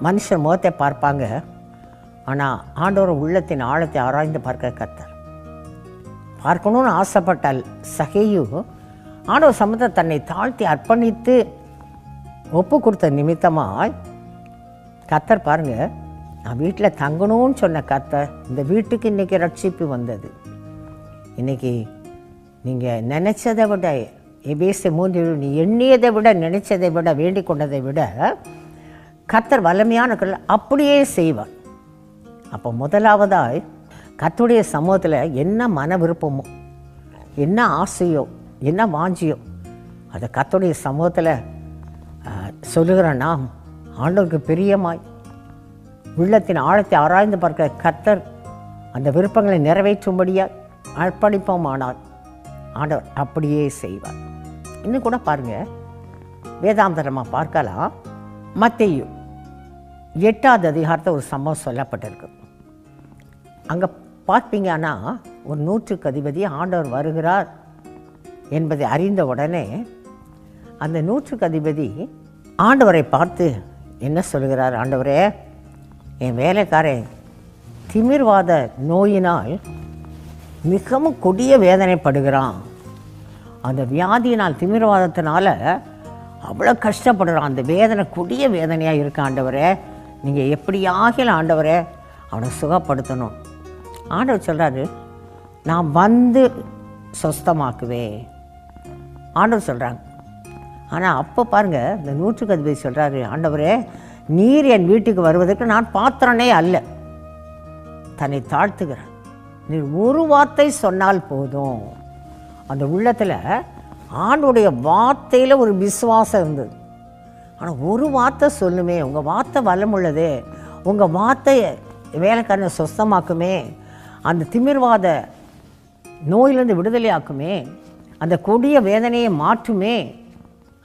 மனுஷன் முகத்தை பார்ப்பாங்க, ஆனால் ஆண்டவர் உள்ளத்தின் ஆழத்தை ஆராய்ந்து பார்க்க கர்த்தர். பார்க்கணும்னு ஆசைப்பட்டால் சகேயு ஆண்டவர் சமூகத்தை தன்னை தாழ்த்தி அர்ப்பணித்து ஒப்பு கொடுத்த நிமித்தமாய் கர்த்தர் பாருங்க, நான் வீட்டில் தங்கணும்னு சொன்ன கர்த்தர் இந்த வீட்டுக்கு இன்றைக்கி ரட்சிப்பு வந்தது. இன்றைக்கி நீங்கள் நினச்சதை விட எபேசியர் 3 நீ எண்ணியதை விட நினைச்சதை விட வேண்டிக் கொண்டதை விட கர்த்தர் வல்லமையான அப்படியே செய்வார். அப்போ முதலாவதாய் கர்த்தருடைய சமூகத்தில் என்ன மன விருப்பமோ, என்ன ஆசையோ, என்ன வாஞ்சியோ அதை கர்த்தருடைய சமூகத்தில் சொல்லுகிற நாம் ஆண்டவருக்கு பிரியமாய் உள்ளத்தின் ஆழத்தை ஆராய்ந்து பார்க்க கர்த்தர் அந்த விருப்பங்களை நிறைவேற்றும்படியாக அர்ப்பணிப்போமானால் ஆண்டவர் அப்படியே செய்வார். இன்னும் கூட பாருங்கள், வேதாந்தரமாக பார்க்கலாம். மத்தேயு 8வது அதிகாரத்தை ஒரு சம்பவம் சொல்லப்பட்டிருக்கு. அங்கே பார்ப்பீங்கன்னா ஒரு 100க்கு அதிபதி ஆண்டவர் வருகிறார் என்பதை அறிந்த உடனே அந்த 100க்கு அதிபதி ஆண்டவரை பார்த்து என்ன சொல்கிறார், ஆண்டவரே என் வேலைக்காரன் திமிர்வாத நோயினால் மிகவும் கொடிய வேதனைப்படுகிறான், அந்த வியாதியினால் திமிர்வாதத்தினால அவ்வளோ கஷ்டப்படுறான், அந்த வேதனை கொடிய வேதனையாக இருக்கு ஆண்டவரே, நீங்கள் எப்படியாகல ஆண்டவரே அவனை சுகப்படுத்தணும். ஆண்டவர் சொல்கிறாரு, நான் வந்து சொஸ்தமாக்குவேன் ஆண்டவர் சொல்கிறாங்க. ஆனால் அப்போ பாருங்கள், இந்த 100க்கு அதிபதி சொல்கிறாரு, ஆண்டவரே நீர் என் வீட்டுக்கு வருவதற்கு நான் பாத்திரனே அல்ல, தன்னை தாழ்த்துகிறேன், நீர் ஒரு வார்த்தை சொன்னால் போதும். அந்த உள்ளத்தில் ஆண்டுடைய வார்த்தையில் ஒரு விசுவாசம் இருந்தது. ஆனால் ஒரு வார்த்தை சொல்லுமே, உங்கள் வார்த்தை வல்லமுள்ளதே, உங்கள் வார்த்தை வேலைக்காரனை சொஸ்தமாக்குமே, அந்த திமிர்வாத நோயிலிருந்து விடுதலை ஆக்குமே, அந்த கொடிய வேதனையை மாற்றுமே,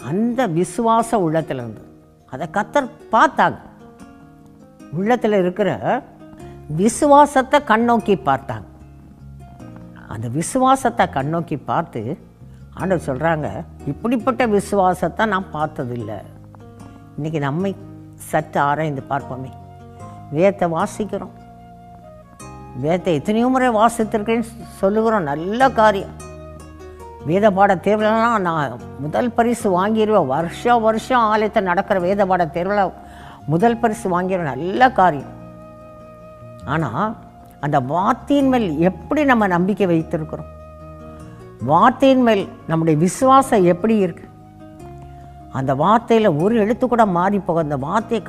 அந்த விசுவாச உள்ளத்தில் இருந்து அதை கர்த்தர் பார்த்தாங்க. உள்ளத்தில் இருக்கிற விசுவாசத்தை கண்ணோக்கி பார்த்தாங்க. அந்த விசுவாசத்தை கண்ணோக்கி பார்த்து ஆண்டவர் சொல்கிறாங்க, இப்படிப்பட்ட விசுவாசத்தை நான் பார்த்ததில்லை. இன்றைக்கி நம்மை சற்று ஆராய்ந்து பார்ப்போமே. வேதத்தை வாசிக்கிறோம், வேதத்தை எத்தனையோ முறை வாசித்திருக்கேன்னு சொல்லுகிறோம், நல்ல காரியம். வேத பாட தேர்வுலாம் நான் முதல் பரிசு வாங்கிடுவேன், வருஷம் ஆலயத்தை நடக்கிற வேத பாட தேர்வில் முதல் பரிசு வாங்கிடுவேன், நல்ல காரியம். ஆனால் அந்த வார்த்தையின் மேல் எப்படி நம்ம நம்பிக்கை வைத்திருக்கிறோம், வார்த்தையின் மேல் நம்முடைய விசுவாசம் எப்படி இருக்கு, அந்த வார்த்தையில் ஒரு எழுத்து கூட மாறி போக, அந்த வார்த்தையை